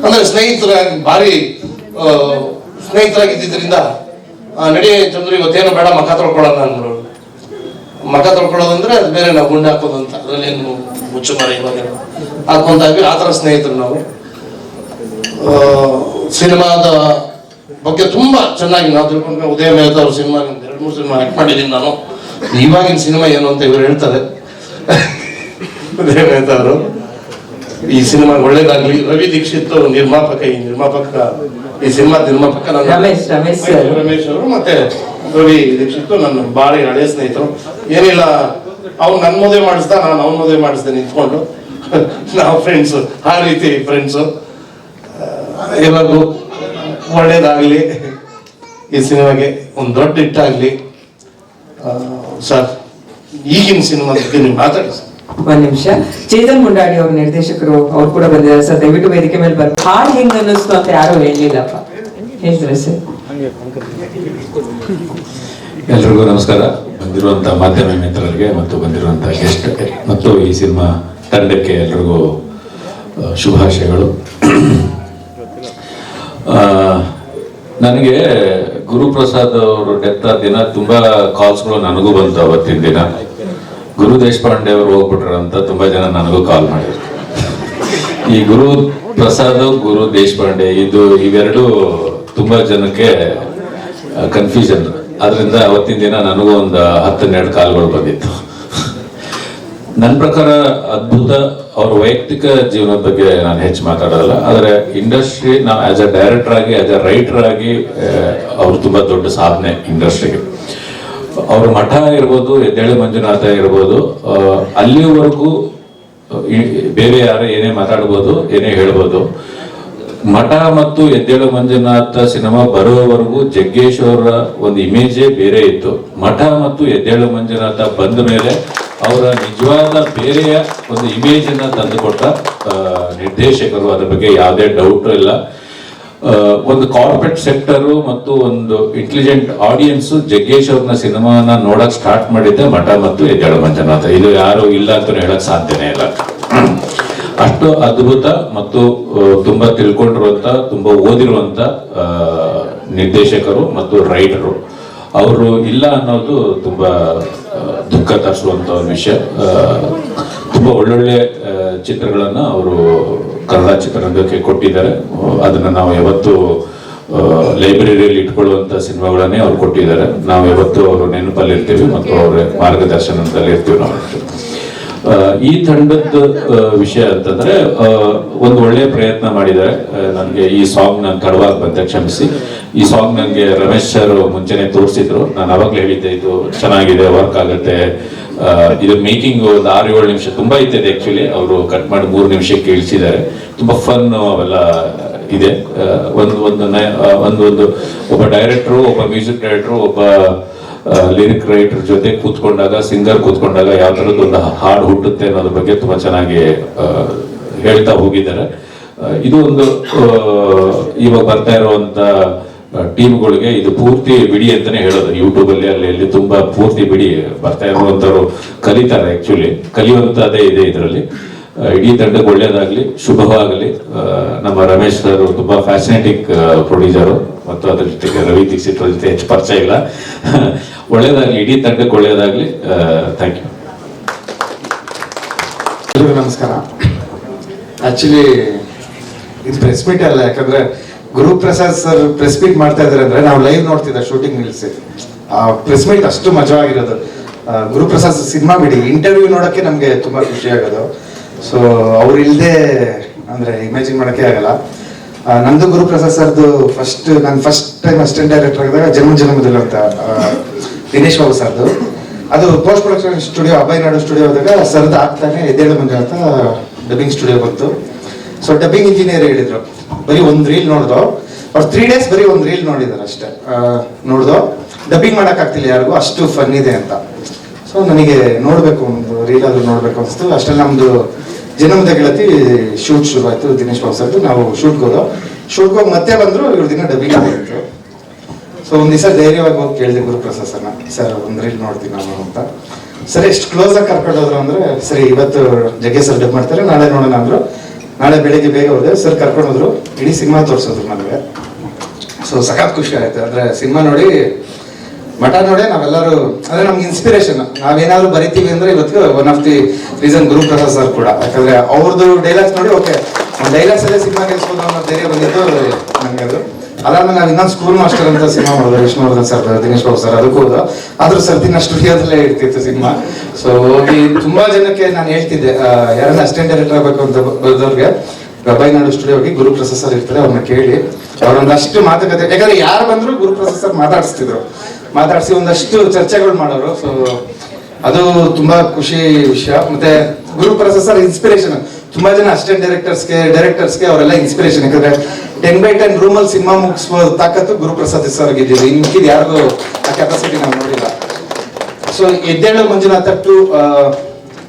ಅಂದರೆ ಸ್ನೇಹಿತರಾಗಿ ಭಾರಿ ಸ್ನೇಹಿತರಾಗಿದ್ದರಿಂದ ನಡಿ ಚಂದ್ರ ಇವತ್ತೇನು ಬೇಡ ಮಕ್ಕ ತೊಳ್ಕೊಳ್ಳೋಣ ಅಂದ್ರು. ಮಖ ತೊಳ್ಕೊಳ್ಳೋದಂದ್ರೆ ಅದು ಬೇರೆ, ನಾವು ಗುಂಡು ಹಾಕೋದು ಅಂತ, ಅದರಲ್ಲಿ ಏನು ಮುಚ್ಚು ಮರ ಇವಾಗ ಹಾಕೊಂತಾಗ್ವಿ. ಆ ಥರ ಸ್ನೇಹಿತರು ನಾವು. ಸಿನಿಮಾದ ಬಗ್ಗೆ ತುಂಬಾ ಚೆನ್ನಾಗಿ ನಾವು ತಿಳ್ಕೊಂಡ್ರೆ, ಉದಯ ಮೆಹ್ತಾ ಅವ್ರ ಸಿನಿಮಾ 2-3 ಸಿನಿಮಾ ಆಕ್ಟ್ ಮಾಡಿದ್ದೀನಿ ನಾನು. ಇವಾಗಿನ ಸಿನಿಮಾ ಏನು ಅಂತ ಇವರು ಹೇಳ್ತಾರೆ. ಉದಯ ಮೆಹ್ತಾ ಅವರು ಈ ಸಿನಿಮಾ ಒಳ್ಳೇದಾಗ್ಲಿ. ರವಿ ದೀಕ್ಷಿತ್ ನಿರ್ಮಾಪಕ, ಈ ಸಿನಿಮಾ ನಿರ್ಮಾಪಕ ರಮೇಶ್ ಅವರು, ಮತ್ತೆ ರವಿ ದೀಕ್ಷಿತ್ ನನ್ನ ಭಾಳ ಹಳೆಯ ಸ್ನೇಹಿತರು. ಏನಿಲ್ಲ, ಅವ್ನು ನನ್ನ ಮದುವೆ ಮಾಡಿಸ್ದ, ನಾನು ಅವ್ನ ಮದುವೆ ಮಾಡಿಸ್ದೆ ನಿಂತ್ಕೊಂಡು. ನಾವು ಫ್ರೆಂಡ್ಸು, ಆ ರೀತಿ ಫ್ರೆಂಡ್ಸು. ಎಲ್ಲರಿಗೂ ಒಳ್ಳೇದಾಗ್ಲಿ, ಈ ಸಿನಿಮಾಗೆ ಒಂದು ದೊಡ್ಡ ಹಿಟ್ಟಾಗ್ಲಿ. ಸರ್, ಈಗಿನ ಸಿನಿಮಾ ಬಗ್ಗೆ ನೀವು ಮಾತಾಡಿ ಸರ್. ಒಂದ್ ನಿಮಿಷ. ಚೇತನ್ ಮುಂಡಾಡಿ ಅವ್ರ ನಿರ್ದೇಶಕರು, ಅವ್ರು ಕೂಡ ಬಂದಿದ್ದಾರೆ ಸರ್. ದಯವಿಟ್ಟು ವೇದಿಕೆ ಮೇಲೆ ಬರ್ತಾರೆ. ಹಾಡು ಹೆಂಗ್ ಅನ್ನಿಸ್ತು ಅಂತ ಯಾರು ಹೇಳಿಲ್ಲಪ್ಪ, ಹೇಳ್ತಾರೆ ಸರ್. ಎಲ್ರಿಗೂ ನಮಸ್ಕಾರ. ಬಂದಿರುವಂತ ಮಾಧ್ಯಮ ಮಿತ್ರರಿಗೆ ಮತ್ತು ಬಂದಿರುವಂತ ಗೆಸ್ಟ್ ಮತ್ತು ಈ ಸಿನಿಮಾ ತಂಡಕ್ಕೆ ಎಲ್ರಿಗೂ ಶುಭಾಶಯಗಳು. ನನಗೆ ಗುರುಪ್ರಸಾದ್ ಅವರು ಡೆತ್ ಆದ ದಿನ ತುಂಬಾ ಕಾಲ್ಸ್ಗಳು ನನಗೂ ಬಂತು. ಅವತ್ತಿನ ದಿನ ಗುರು ದೇಶಪಾಂಡೆ ಅವರು ಹೋಗ್ಬಿಟ್ರು ಅಂತ ತುಂಬಾ ಜನ ನನಗೂ ಕಾಲ್ ಮಾಡಿದ್ರು. ಈ ಗುರು ಪ್ರಸಾದ್, ಗುರು ದೇಶಪಾಂಡೆ ಇವೆರಡು ತುಂಬಾ ಜನಕ್ಕೆ ಕನ್ಫ್ಯೂಷನ್. ಅದರಿಂದ ಅವತ್ತಿನ ದಿನ ನನಗೂ ಒಂದು 10-12 ಕಾಲ್ಗಳು ಬಂದಿತ್ತು. ನನ್ನ ಪ್ರಕಾರ ಅದ್ಭುತ. ಅವ್ರ ವೈಯಕ್ತಿಕ ಜೀವನದ ಬಗ್ಗೆ ನಾನು ಹೆಚ್ಚು ಮಾತಾಡೋಲ್ಲ, ಆದರೆ ಇಂಡಸ್ಟ್ರಿ, ನಾವು ಆಸ್ ಅ ಡೈರೆಕ್ಟರ್ ಆಗಿ, ಆಸ್ ಅ ರೈಟರ್ ಆಗಿ ಅವ್ರು ತುಂಬಾ ದೊಡ್ಡ ಸಾಧನೆ ಇಂಡಸ್ಟ್ರಿಗೆ. ಅವ್ರ ಮಠ ಇರ್ಬೋದು, ಎದ್ದೇಳು ಮಂಜುನಾಥ ಇರ್ಬೋದು, ಅಲ್ಲಿವರೆಗೂ ಬೇರೆ ಯಾರು ಏನೇ ಮಾತಾಡ್ಬೋದು, ಏನೇ ಹೇಳ್ಬೋದು. ಮಠ ಮತ್ತು ಎದ್ದೇಳು ಮಂಜುನಾಥ ಸಿನಿಮಾ ಬರುವವರೆಗೂ ಜಗ್ಗೇಶ್ ಅವರ ಒಂದು ಇಮೇಜೇ ಬೇರೆ ಇತ್ತು. ಮಠ ಮತ್ತು ಎದ್ದೇಳು ಮಂಜುನಾಥ ಬಂದ ಮೇಲೆ ಅವರ ನಿಜವಾದ ಬೇರೆಯ ಒಂದು ಇಮೇಜ್ ಅನ್ನ ತಂದುಕೊಟ್ಟ ನಿರ್ದೇಶಕರು. ಅದ್ರ ಬಗ್ಗೆ ಯಾವುದೇ ಡೌಟ್ ಇಲ್ಲ. ಒಂದು ಕಾರ್ಪೊರೇಟ್ ಸೆಕ್ಟರು ಮತ್ತು ಒಂದು ಇಂಟೆಲಿಜೆಂಟ್ ಆಡಿಯನ್ಸ್ ಜಗ್ಗೇಶ್ ಅವ್ರನ್ನ ಸಿನಿಮಾನ ನೋಡಕ್ ಸ್ಟಾರ್ಟ್ ಮಾಡಿದ್ದೆ ಮಠ ಮತ್ತು ಎದ್ದೇಳು ಮಂಜುನಾಥ. ಇದು ಯಾರು ಇಲ್ಲ ಅಂತ ಹೇಳಕ್ ಸಾಧ್ಯನೇ ಇಲ್ಲ. ಅಷ್ಟು ಅದ್ಭುತ ಮತ್ತು ತುಂಬಾ ತಿಳ್ಕೊಂಡಿರುವಂತ, ತುಂಬಾ ಓದಿರುವಂತ ನಿರ್ದೇಶಕರು ಮತ್ತು ರೈಟರು. ಅವರು ಇಲ್ಲ ಅನ್ನೋದು ತುಂಬಾ ದುಃಖ ತರಿಸುವಂತ ಒಂದು ವಿಷಯ. ತುಂಬಾ ಒಳ್ಳೊಳ್ಳೆ ಚಿತ್ರಗಳನ್ನ ಅವರು ಕನ್ನಡ ಚಿತ್ರರಂಗಕ್ಕೆ ಕೊಟ್ಟಿದ್ದಾರೆ. ಅದನ್ನ ನಾವು ಯಾವತ್ತು ಲೈಬ್ರರಿಯಲ್ಲಿ ಇಟ್ಕೊಳ್ಳುವಂತ ಸಿನಿಮಾಗಳನ್ನೇ ಅವ್ರು ಕೊಟ್ಟಿದ್ದಾರೆ. ನಾವು ಯಾವತ್ತು ಅವರು ನೆನಪಲ್ಲಿ ಇರ್ತೀವಿ ಮತ್ತು ಅವರ ಮಾರ್ಗದರ್ಶನದಲ್ಲಿ ಇರ್ತೀವಿ ನಾವು. ಈ ತಂಡದ ವಿಷಯ ಅಂತಂದ್ರೆ ಒಂದು ಒಳ್ಳೆಯ ಪ್ರಯತ್ನ ಮಾಡಿದ್ದಾರೆ. ನನಗೆ ಈ ಸಾಂಗ್ ನಾನು ತಡವಾಗಿ ಬಂದೆ, ಕ್ಷಮಿಸಿ. ಈ ಸಾಂಗ್ ನನಗೆ ರಮೇಶ್ ಸರ್ ಮುಂಚೆನೆ ತೋರಿಸಿದ್ರು. ನಾನು ಅವಾಗಲೇ ಹೇಳಿದ್ದೆ ಇದು ಚೆನ್ನಾಗಿದೆ, ವರ್ಕ್ ಆಗುತ್ತೆ. ಇದು ಮೇಕಿಂಗ್ ಒಂದು 6-7 ನಿಮಿಷ ತುಂಬಾ ಇತ್ತಿದೆ. ಆಕ್ಚುಲಿ ಅವರು ಕಟ್ ಮಾಡಿ 3 ನಿಮಿಷಕ್ಕೆ ಇಳಿಸಿದ್ದಾರೆ. ತುಂಬಾ ಫನ್ ಅವೆಲ್ಲ ಇದೆ. ಒಂದು ಒಬ್ಬ ಡೈರೆಕ್ಟ್ರು, ಒಬ್ಬ ಮ್ಯೂಸಿಕ್ ಡೈರೆಕ್ಟ್ರು, ಒಬ್ಬ ಲಿರಿಕ್ ರೈಟರ್ ಜೊತೆ ಕೂತ್ಕೊಂಡಾಗ, ಸಿಂಗರ್ ಕೂತ್ಕೊಂಡಾಗ ಯಾವ ತರದ್ದು ಒಂದು ಹಾಡು ಹುಟ್ಟುತ್ತೆ ಅನ್ನೋದ್ರ ಬಗ್ಗೆ ತುಂಬಾ ಚೆನ್ನಾಗಿ ಹೇಳ್ತಾ ಹೋಗಿದ್ದಾರೆ. ಇದು ಒಂದು ಇವಾಗ ಬರ್ತಾ ಇರುವಂತ ಟೀಮ್ಗಳಿಗೆ ಇದು ಪೂರ್ತಿ ಬಿಡಿ ಅಂತಾನೆ ಹೇಳೋದು. ಯೂಟ್ಯೂಬ್ ಅಲ್ಲಿ ಅಲ್ಲಿ ತುಂಬಾ ಪೂರ್ತಿ ಬಿಡಿ ಬರ್ತಾ ಇರುವಂತವ್ರು ಕಲಿತಾರೆ. ಆಕ್ಚುಲಿ ಕಲಿಯುವಂತ ಅದೇ ಇದೆ ಇದರಲ್ಲಿ. ಇಡೀ ತಂಡಕ್ಕೆ ಒಳ್ಳೇದಾಗ್ಲಿ, ಶುಭವಾಗಲಿ. ನಮ್ಮ ರಮೇಶ್ ಸರ್ ತುಂಬಾ ಫ್ಯಾಸಿನೇಟಿಂಗ್ ಪ್ರೊಡ್ಯೂಸರು ಮತ್ತು ಅದ್ರ ಜೊತೆಗೆ ರವಿ ದೀಕ್ಷಿತ್ ಜೊತೆ ಹೆಚ್ಚು ಪರಿಚಯ ಇಲ್ಲ. ಒಳ್ಳೇದಾಗ್ಲಿ, ಇಡೀ ತಂಡಕ್ಕೆ ಒಳ್ಳೇದಾಗ್ಲಿ. Thank you. ಎಲ್ರಿಗೂ ನಮಸ್ಕಾರ. ಆಕ್ಚುಲಿ ಇದು ಪ್ರೆಸ್ ಮೀಟ್ ಅಲ್ಲ, ಯಾಕಂದ್ರೆ ಗುರುಪ್ರಸಾದ್ ಸರ್ ಪ್ರೆಸ್ ಮೀಟ್ ಮಾಡ್ತಾ ಇದಾರೆ ಅಂದ್ರೆ ನಾವು ಲೈವ್ ನೋಡ್ತಿದ್ದ ಶೂಟಿಂಗ್ ನಿಲ್ಸಿ. ಆ ಪ್ರೆಸ್ ಮೀಟ್ ಅಷ್ಟು ಮಜವಾಗಿರೋದು. ಗುರುಪ್ರಸಾದ್ ಸಿನಿಮಾ ಬಿಡಿ, ಇಂಟರ್ವ್ಯೂ ನೋಡಕ್ಕೆ ನಮ್ಗೆ ತುಂಬಾ ಖುಷಿ ಆಗೋದು. ಸೊ ಅವ್ರು ಇಲ್ಲದೆ ಅಂದ್ರೆ ಇಮ್ಯಾಜಿನ್ ಮಾಡಕ್ಕೆ ಆಗಲ್ಲ. ನಂದು ಗುರುಪ್ರಸಾದ್ ಸರ್ದು ನಾನು ಫಸ್ಟ್ ಟೈಮ್ ಅಸಿಸ್ಟೆಂಟ್ ಡೈರೆಕ್ಟರ್ ಆಗಿದಾಗ ಜನ್ಮದಲ್ಲಿ ಅಂತ ದಿನೇಶ್ ಬಾಬು ಸರ್ದು, ಅದು ಪೋಸ್ಟ್ ಪ್ರೊಡಕ್ಷನ್ ಸ್ಟುಡಿಯೋ ಅಭಯನಾಡು ಸ್ಟುಡಿಯೋ ಹೋದಾಗ ಸರ್ದು ಆಗ್ತಾನೆ ಎದ್ದೇಳು ಮಂಜುನಾಥ ಡಬ್ಬಿಂಗ್ ಸ್ಟುಡಿಯೋ ಬಂತು. ಸೊ ಡಬ್ಬಿಂಗ್ ಇಂಜಿನಿಯರ್ ಹೇಳಿದ್ರು ಬರೀ ಒಂದು ರೀಲ್ ನೋಡಿದ್ರು. ಅವ್ರು 3 days ಬರೀ ಒಂದು ರೀಲ್ ನೋಡಿದಾರೆ ಅಷ್ಟೇ. ನೋಡ್ದು ಡಬ್ಬಿಂಗ್ ಮಾಡಕ್ ಆಗ್ತಿಲ್ಲ ಯಾರಿಗೂ, ಅಷ್ಟು ಫನ್ ಇದೆ ಅಂತ. ಸೊ ನನಗೆ ನೋಡ್ಬೇಕು, ಒಂದು ರೀಲ್ ಆದ್ರೂ ನೋಡ್ಬೇಕು ಅನಿಸ್ತು. ಅಷ್ಟರಲ್ಲಿ ನಮ್ದು ಜನ್ಮದ ಗೆಳತಿ ಶೂಟ್ ಶುರು ಆಯ್ತು, ದಿನೇಶ್ ಬಾಬು ಸರ್ದು. ನಾವು ಶೂಟ್ಗೆ ಹೋಗಿ ಮತ್ತೆ ಬಂದ್ರು. ಇವ್ರ ದಿನ ಡಬ್ಬಿಂಗ್ ಆಗಿತ್ತು. ಸೊ ಒಂದ್ ದಿವಸ ಧೈರ್ಯವಾಗಿ ಹೋಗಿ ಕೇಳಿದೆ ಗುರುಪ್ರಸಾದ್ ಸರ್ನ, ಸರ್ ಒಂದು ರೀಲ್ ನೋಡ್ತೀನಿ ನಾನು ಅಂತ. ಸರಿ, ಎಷ್ಟು ಕ್ಲೋಸ್ ಆಗಿ ಕರ್ಕೊಂಡು ಹೋದ್ರು ಅಂದ್ರೆ, ಸರಿ ಇವತ್ತು ಜಗ್ಗೇಶ್ ಸರ್ ಡಬ್ ಮಾಡ್ತಾರೆ, ನಾಳೆ ನೋಡೋಣ ಅಂದ್ರು. ನಾಳೆ ಬೆಳಿಗ್ಗೆ ಬೇಗ ಹೋದೆ. ಸರ್ ಕರ್ಕೊಂಡು ಹೋದ್ರು, ಇಡೀ ಸಿನಿಮಾ ತೋರಿಸಿದ್ರು ನನಗೆ. ಸೊ ಸಖತ್ ಖುಷಿ ಆಯ್ತು. ಅಂದ್ರೆ ಸಿನಿಮಾ ನೋಡಿ ಮಠ ನೋಡೇ ನಾವೆಲ್ಲರೂ ಅಂದ್ರೆ ನಮ್ಗೆ ಇನ್ಸ್ಪಿರೇಷನ್. ನಾವೇನಾದ್ರು ಬರಿತೀವಿ ಅಂದ್ರೆ ಇವತ್ತು one of the reason Guruprasad sir ಕೂಡ. ಯಾಕಂದ್ರೆ ಅವ್ರದ್ದು ಡೈಲಾಗ್ಸ್ ನೋಡಿ ಓಕೆ ಡೈಲಾಗ್ಸ್ ಅಲ್ಲೇ ಸಿನಿಮಾ ಗೆಲ್ಸ್ಬೋದು ಅನ್ನೋ ಧೈರ್ಯ ಬಂದಿತ್ತು ನನಗೆ. ಅದು ಅದಾದ್ಮೇಲೆ ನಾವು ಇನ್ನೊಂದು ಸ್ಕೂಲ್ ಮಾಸ್ಟರ್ ಅಂತ ಸಿನಿಮಾ ಮಾಡೋದು, ವಿಷ್ಣುವರ್ಧನ್ ಸರ್, ದಿನೇಶ್ ಬಾಬು ಸರ್, ಅದಕ್ಕೂ ಹೋದ. ಆದ್ರೂ ಸರ್ತಿನ ಸ್ಟುಡಿಯೋದಲ್ಲೇ ಇರ್ತಿತ್ತು ಸಿನಿಮಾ. ಸೊ ಹೋಗಿ ತುಂಬಾ ಜನಕ್ಕೆ ನಾನು ಹೇಳ್ತಿದ್ದೆ, ಯಾರನ್ನ ಅಸಿಸ್ಟೆಂಟ್ ಡೈರೆಕ್ಟರ್ ಆಗಬೇಕು ಅಂತ ಬಂದವ್ರಿಗೆ ಗಬೈನಾಡು ಸ್ಟುಡಿಯೋ ಹೋಗಿ ಗುರುಪ್ರಸಾದ್ ಸರ್ ಇರ್ತಾರೆ, ಅವ್ರನ್ನ ಕೇಳಿ ಅವ್ರೊಂದಷ್ಟು ಮಾತುಕತೆ, ಯಾಕಂದ್ರೆ ಯಾರು ಬಂದ್ರು ಗುರುಪ್ರಸಾದ್ ಸರ್ ಮಾತಾಡಿಸಿ ಒಂದಷ್ಟು ಚರ್ಚೆಗಳು ಮಾಡೋರು. ಸೊ ಅದು ತುಂಬಾ ಖುಷಿ ವಿಷಯ. ಮತ್ತೆ ಗುರುಪ್ರಸಾದ್ ಸರ್ ಇನ್ಸ್ಪಿರೇಷನ್. ತುಂಬಾ ಜನ ಅಸಿಸ್ಟೆಂಟ್ ಡೈರೆಕ್ಟರ್ಸ್ಗೆ ಅವರೆಲ್ಲ ಇನ್ಸ್ಪಿರೇಷನ್. ಯಾಕಂದ್ರೆ 10/10 ರೂಮಲ್ಲಿ ಸಿನಿಮಾ ಮುಗಿಸುವ ತಾಕತ್ತು ಗುರುಪ್ರಸಾದ್ ಸರ್ ಇದ್ದಿದ್ದು, ಇನ್ಕಿದ್ ಯಾರಿಗೂ ಆ ಕೆಪಾಸಿಟಿ ನಾವು ನೋಡಿಲ್ಲ. ಸೊ ಎದ್ದೇಳು ಮಂಜುನಾಥ ಟು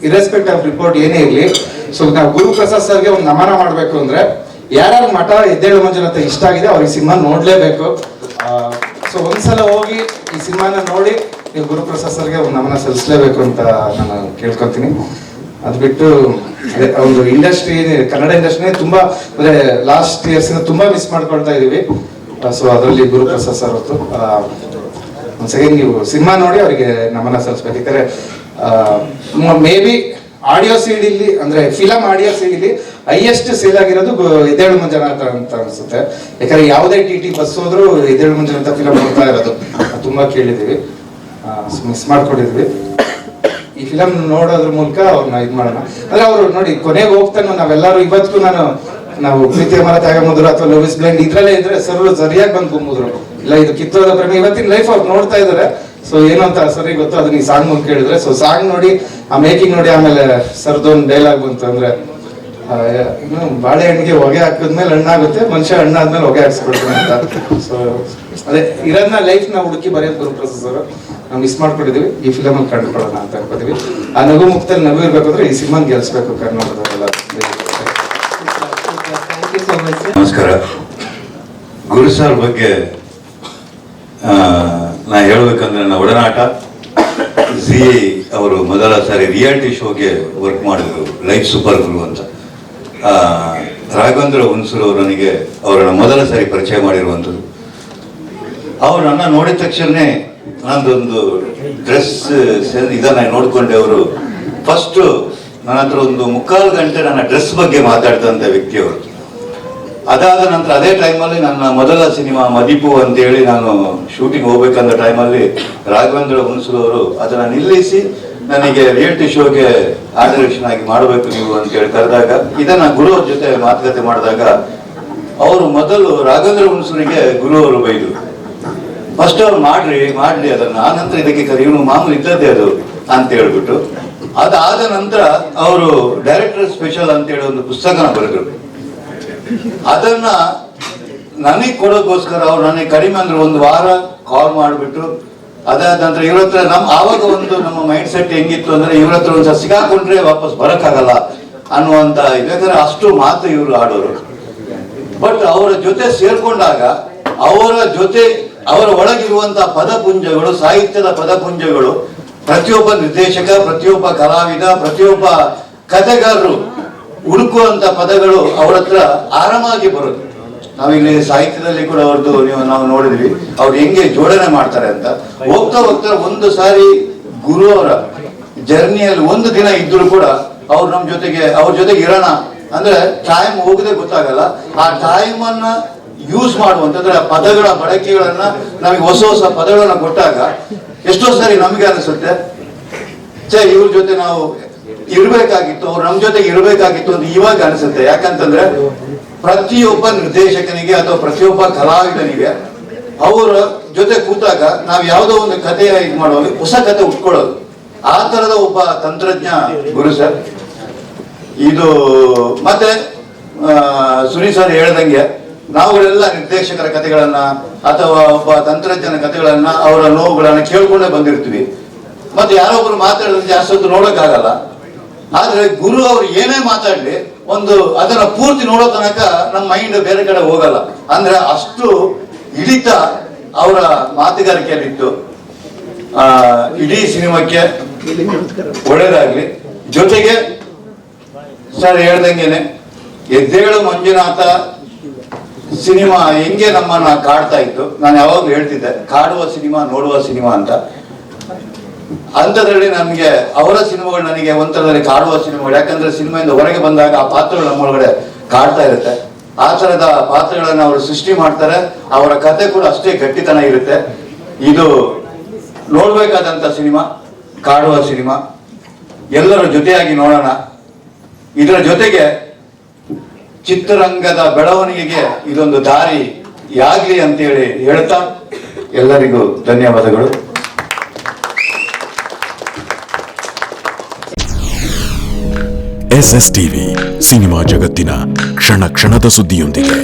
ಇರೆಸ್ಪೆಕ್ಟ್ ಆಫ್ ರಿಪೋರ್ಟ್ ಏನೇ ಇರಲಿ, ಸೊ ನಾವು ಗುರುಪ್ರಸಾದ್ ಸರ್ಗೆ ಒಂದು ನಮನ ಮಾಡಬೇಕು ಅಂದ್ರೆ ಯಾರ್ಯಾರು ಮಠ ಎದ್ದೇಳು ಮಂಜುನಾಥ ಇಷ್ಟ ಆಗಿದೆ ಅವ್ರಿಗೆ ಸಿನಿಮಾ ನೋಡ್ಲೇಬೇಕು. ಸೊ ಒಂದ್ಸಲ ಹೋಗಿ ಈ ಸಿನಿಮಾನ ನೋಡಿ ನೀವು ಗುರುಪ್ರಸಾದ್ ಸರ್ಗೆ ಒಂದು ನಮನ ಸಲ್ಲಿಸಲೇಬೇಕು ಅಂತ ನಾನು ಕೇಳ್ಕೊತೀನಿ. ಅದು ಬಿಟ್ಟು ಅದೇ ಒಂದು ಇಂಡಸ್ಟ್ರಿ, ಕನ್ನಡ ಇಂಡಸ್ಟ್ರಿನೇ ತುಂಬಾ ಅಂದ್ರೆ ಲಾಸ್ಟ್ ಇಯರ್ಸ್ ತುಂಬಾ ಮಿಸ್ ಮಾಡ್ಕೊಳ್ತಾ ಇದೀವಿ. ಸೊ ಅದರಲ್ಲಿ ಗುರುಪ್ರಸಾದ್ ಸರ್ ಹೊತ್ತು ಒಂದ್ ಸೆಕೆಂಡ್ ನೀವು ಸಿನಿಮಾ ನೋಡಿ ಅವರಿಗೆ ನಮನ ಸಲ್ಲಿಸ್ಬೇಕು. ಯಾಕಂದ್ರೆ ಮೇ ಬಿ ಆಡಿಯೋ ಸಿಡಿಲಿ ಅಂದ್ರೆ ಫಿಲಂ ಆಡಿಯೋ ಸಿಡಿಲಿ ಹೈಯೆಸ್ಟ್ ಸೇಲ್ ಆಗಿರೋದು ಎದ್ದೇಳು ಮಂಜುನಾಥ ಅಂತ ಅನ್ಸುತ್ತೆ. ಯಾಕಂದ್ರೆ ಯಾವುದೇ ಟಿ ಬಸ್ ಹೋದ್ರು ಎದ್ದೇಳು ಮಂಜುನಾಥ ಫಿಲಂ ನೋಡ್ತಾ ಇರೋದು ತುಂಬಾ ಕೇಳಿದೀವಿ, ಮಿಸ್ ಮಾಡ್ಕೊಂಡಿದ್ವಿ. ಈ ಫಿಲಂ ನೋಡೋದ್ರ ಮೂಲಕ ಅವ್ರನ್ನ ಇದ್ ಮಾಡೋಣ ಅಂದ್ರೆ ಅವ್ರು ನೋಡಿ ಕೊನೆಗೆ ಹೋಗ್ತಾನು ನಾವೆಲ್ಲರೂ ಇವತ್ತಿಗೂ ನಾವು ಪ್ರೀತಿ ಮರ ತ್ಯಾಗಮುದ್ರು ಅಥವಾ ಲವ್ ಇಸ್ ಬ್ಲೈಂಡ್ ಇದ್ರಲ್ಲೇ ಇದ್ರೆ ಸರ್ ಸರಿಯಾಗಿ ಬಂದು ಗುಮ್ಮುದ್ರು. ಇಲ್ಲ ಇದು ಕಿತ್ತೋದ ಪ್ರೇಮ ಇವತ್ತಿನ ಲೈಫ್ ಅವ್ರು ನೋಡ್ತಾ ಇದಾರೆ. ಸೊ ಏನು ಅಂತ ಸರಿ ಗೊತ್ತು, ಅದನ್ನ ಈ ಸಾಂಗ್ ಮುಂದೆ ಕೇಳಿದ್ರೆ. ಸೊ ಸಾಂಗ್ ನೋಡಿ ಆ ಮೇಕಿಂಗ್ ನೋಡಿ ಆಮೇಲೆ ಸರ್ದೊಂದು ಡೈಲಾಗ್ ಬಂತು ಅಂದ್ರೆ ಇನ್ನು ಬಾಳೆಹಣ್ಣಿಗೆ ಹೊಗೆ ಹಾಕಿದ್ಮೇಲೆ ಹಣ್ಣಾಗುತ್ತೆ, ಮನುಷ್ಯ ಹಣ್ಣಾದ್ಮೇಲೆ ಹೊಗೆ ಹಾಕ್ಸ್ಕೊಡ್ತಾನೆ ಅಂತ. ಸೊ ಅದೇ ಇರೋದನ್ನ ಲೈಫ್ ನ ಹುಡುಕಿ ಬರೆಯೋದು ಗುರುಪ್ರಸಾದ್ ಸರ್. ನಾವು ಮಿಸ್ ಮಾಡ್ಕೊಂಡಿದೀವಿ, ಈ ಫಿಲಮ್ ಅಲ್ಲಿ ಕಂಡುಕೊಳ್ಳೋಣ ಅಂತ ಅನ್ಕೋತೀವಿ. ಆ ನಗು ಮುಕ್ತಲ್ಲಿ ನಗು ಇರ್ಬೇಕಂದ್ರೆ ಈ ಸಿನಿಮಾ ಗೆಲ್ಸ್ಬೇಕು ಕರ್ನಾಟಕದಲ್ಲ. ನಮಸ್ಕಾರ. ಗುರು ಸರ್ ಬಗ್ಗೆ ನಾ ಹೇಳ್ಬೇಕಂದ್ರೆ ನನ್ನ ಒಡನಾಟ ಜಿ ಅವರು ಮೊದಲ ಸಾರಿ ರಿಯಾಲಿಟಿ ಶೋಗೆ ವರ್ಕ್ ಮಾಡಿದ್ರು, ಲೈಫ್ ಸೂಪರ್ ಗುರು ಅಂತ. ರಾಘವೇಂದ್ರ ಹುಣಸೂರು ಅವರು ನನಗೆ ಅವರನ್ನ ಮೊದಲ ಸಾರಿ ಪರಿಚಯ ಮಾಡಿರುವಂಥದ್ದು. ಅವರು ನನ್ನ ನೋಡಿದ ತಕ್ಷಣ ನಂದೊಂದು ಡ್ರೆಸ್ ಇದನ್ನ ನೋಡ್ಕೊಂಡೆ. ಅವರು ಫಸ್ಟ್ ನನ್ನ ಹತ್ರ ಒಂದು 3/4 ಗಂಟೆ ನನ್ನ ಡ್ರೆಸ್ ಬಗ್ಗೆ ಮಾತಾಡ್ತಂತ ವ್ಯಕ್ತಿ ಅವರು. ಅದಾದ ನಂತರ ಅದೇ ಟೈಮಲ್ಲಿ ನನ್ನ ಮೊದಲ ಸಿನಿಮಾ ಮದಿಪು ಅಂತೇಳಿ ನಾನು ಶೂಟಿಂಗ್ ಹೋಗ್ಬೇಕಂದ ಟೈಮಲ್ಲಿ ರಾಘವೇಂದ್ರ ಹುಣಸೂರು ಅವರು ಅದನ್ನ ನಿಲ್ಲಿಸಿ ನನಗೆ ರಿಯಾಲಿಟಿ ಶೋಗೆ ಆರ್ಡರೇಷನ್ ಆಗಿ ಮಾಡಬೇಕು ನೀವು ಅಂತೇಳಿ ಕರೆದಾಗ, ಇದನ್ನ ಗುರು ಅವ್ರ ಜೊತೆ ಮಾತುಕತೆ ಮಾಡಿದಾಗ ಅವರು ಮೊದಲು ರಾಘವೇಂದ್ರ ಹುಣಸೂರಿಗೆ ಗುರು ಅವರು ಬೈದರು. ಫಸ್ಟ್ ಅವ್ರು ಮಾಡ್ಲಿ ಅದನ್ನ, ಆ ನಂತರ ಇದಕ್ಕೆ ಇವನು ಮಾಮೂಲು ಇದ್ದದ್ದೇ ಅದು ಅಂತ ಹೇಳ್ಬಿಟ್ಟು. ಅದಾದ ನಂತರ ಅವರು ಡೈರೆಕ್ಟರ್ ಸ್ಪೆಷಲ್ ಅಂತೇಳಿ ಒಂದು ಪುಸ್ತಕನ ಬರೆದ್ರು. ಅದನ್ನ ನನಗೆ ಕೊಡೋಕ್ಕೋಸ್ಕರ ಅವ್ರು ನನಗೆ ಕಡಿಮೆ ಅಂದ್ರೆ 1 ವಾರ ಕಾಲ್ ಮಾಡಿಬಿಟ್ಟು, ಅದಾದ ನಂತರ ಇವ್ರ ಹತ್ರ ಆವಾಗ ಒಂದು ನಮ್ಮ ಮೈಂಡ್ ಸೆಟ್ ಹೆಂಗಿತ್ತು ಅಂದ್ರೆ ಇವ್ರ ಹತ್ರ ಒಂದ್ಸಲ ಸಿಗಾಕೊಂಡ್ರೆ ವಾಪಸ್ ಬರಕ್ಕಾಗಲ್ಲ ಅನ್ನುವಂತ, ಯಾಕಂದ್ರೆ ಅಷ್ಟು ಮಾತು ಇವರು ಆಡೋರು. ಬಟ್ ಅವರ ಜೊತೆ ಸೇರ್ಕೊಂಡಾಗ ಅವರ ಒಳಗಿರುವಂತಹ ಪದಪುಂಜಗಳು, ಸಾಹಿತ್ಯದ ಪದಪುಂಜಗಳು, ಪ್ರತಿಯೊಬ್ಬ ನಿರ್ದೇಶಕ, ಪ್ರತಿಯೊಬ್ಬ ಕಲಾವಿದ, ಪ್ರತಿಯೊಬ್ಬ ಕಥೆಗಾರರು ಹುಡುಕುವಂತ ಪದಗಳು ಅವರ ಹತ್ರ ಆರಾಮಾಗಿ ಬರುತ್ತೆ. ನಾವಿಲ್ಲಿ ಸಾಹಿತ್ಯದಲ್ಲಿ ಕೂಡ ಅವ್ರದ್ದು ನಾವು ನೋಡಿದ್ವಿ ಅವ್ರು ಹೆಂಗೆ ಜೋಡಣೆ ಮಾಡ್ತಾರೆ ಅಂತ. ಹೋಗ್ತಾ ಒಂದು ಸಾರಿ ಗುರು ಅವರ ಜರ್ನಿಯಲ್ಲಿ 1 ದಿನ ಇದ್ರು ಕೂಡ ಅವ್ರು ಅವ್ರ ಜೊತೆಗೆ ಇರೋಣ ಅಂದ್ರೆ ಟೈಮ್ ಹೋಗದೆ ಗೊತ್ತಾಗಲ್ಲ. ಆ ಟೈಮ್ ಅನ್ನ ಯೂಸ್ ಮಾಡುವಂತಂದ್ರೆ ಪದಗಳ ಬಳಕೆಗಳನ್ನ ನಮಗೆ ಹೊಸ ಪದಗಳನ್ನ ಕೊಟ್ಟಾಗ ಎಷ್ಟೋ ಸಾರಿ ನಮ್ಗೆ ಅನಿಸುತ್ತೆ ಇವ್ರ ಜೊತೆ ನಾವು ಇರ್ಬೇಕಾಗಿತ್ತು, ಅವ್ರು ನಮ್ ಜೊತೆಗೆ ಇರ್ಬೇಕಾಗಿತ್ತು ಅಂತ ಇವಾಗ ಅನಿಸುತ್ತೆ. ಯಾಕಂತಂದ್ರೆ ಪ್ರತಿಯೊಬ್ಬ ನಿರ್ದೇಶಕನಿಗೆ ಅಥವಾ ಪ್ರತಿಯೊಬ್ಬ ಕಲಾವಿದನಿಗೆ ಅವರ ಜೊತೆ ಕೂತಾಗ ನಾವು ಯಾವುದೋ ಒಂದು ಕಥೆಯ ಇದು ಮಾಡುವಾಗ ಹೊಸ ಕಥೆ ಉಟ್ಕೊಳ್ಳೋದು, ಆ ತರದ ಒಬ್ಬ ತಂತ್ರಜ್ಞ ಗುರು ಸರ್. ಇದು ಮತ್ತೆ ಸುನೀಲ್ ಸರ್ ಹೇಳ್ದಂಗೆ ನಾವುಗಳೆಲ್ಲ ನಿರ್ದೇಶಕರ ಕಥೆಗಳನ್ನ ಅಥವಾ ಒಬ್ಬ ತಂತ್ರಜ್ಞನ ಕಥೆಗಳನ್ನ ಅವರ ನೋವುಗಳನ್ನ ಕೇಳ್ಕೊಂಡೇ ಬಂದಿರ್ತೀವಿ. ಮತ್ತೆ ಯಾರೊಬ್ರು ಮಾತಾಡಿದ್ರೆ ಜಾಸ್ತಿ ಹೊತ್ತು ನೋಡೋಕ್ಕಾಗಲ್ಲ. ಆದ್ರೆ ಗುರು ಅವ್ರು ಏನೇ ಮಾತಾಡ್ಲಿ ಅದನ್ನ ಪೂರ್ತಿ ನೋಡೋ ತನಕ ನಮ್ಮ ಮೈಂಡ್ ಬೇರೆ ಕಡೆ ಹೋಗಲ್ಲ. ಅಂದ್ರೆ ಅಷ್ಟು ಹಿಡಿತ ಅವರ ಮಾತುಗಾರಿಕೆಯಲ್ಲಿತ್ತು. ಇಡೀ ಸಿನಿಮಾಕ್ಕೆ ಒಳ್ಳೇದಾಗ್ಲಿ. ಜೊತೆಗೆ ಸರ್ ಹೇಳ್ದಂಗೆನೆ ಎದ್ದೇಳು ಮಂಜುನಾಥ ಸಿನಿಮಾ ಹೆಂಗೆ ನಮ್ಮನ್ನ ಕಾಡ್ತಾ ಇತ್ತು. ನಾನು ಯಾವಾಗಲೂ ಹೇಳ್ತಿದ್ದೆ ಕಾಡುವ ಸಿನಿಮಾ ನೋಡುವ ಸಿನಿಮಾ ಅಂತ. ಅಂಥದ್ರಲ್ಲಿ ನಮಗೆ ಅವರ ಸಿನಿಮಾಗಳು ನನಗೆ ಒಂಥರದಲ್ಲಿ ಕಾಡುವ ಸಿನಿಮಾಗಳು. ಯಾಕಂದ್ರೆ ಸಿನಿಮಾಯಿಂದ ಹೊರಗೆ ಬಂದಾಗ ಆ ಪಾತ್ರಗಳು ನಮ್ಮೊಳಗಡೆ ಕಾಡ್ತಾ ಇರುತ್ತೆ. ಆ ಥರದ ಪಾತ್ರಗಳನ್ನು ಅವರು ಸೃಷ್ಟಿ ಮಾಡ್ತಾರೆ. ಅವರ ಕತೆ ಕೂಡ ಅಷ್ಟೇ ಗಟ್ಟಿತನ ಇರುತ್ತೆ. ಇದು ನೋಡ್ಬೇಕಾದಂಥ ಸಿನಿಮಾ, ಕಾಡುವ ಸಿನಿಮಾ. ಎಲ್ಲರೂ ಜೊತೆಯಾಗಿ ನೋಡೋಣ. ಇದರ ಜೊತೆಗೆ ಚಿತ್ರರಂಗದ ಬೆಳವಣಿಗೆಗೆ ಇದೊಂದು ದಾರಿ ಯಾಗಲಿ ಅಂತೇಳಿ ಹೇಳ್ತಾ ಎಲ್ಲರಿಗೂ ಧನ್ಯವಾದಗಳು. SS ಟಿವಿ ಸಿನಿಮಾ ಜಗತ್ತಿನ ಕ್ಷಣ ಕ್ಷಣದ ಸುದ್ದಿಯೊಂದಿಗೆ.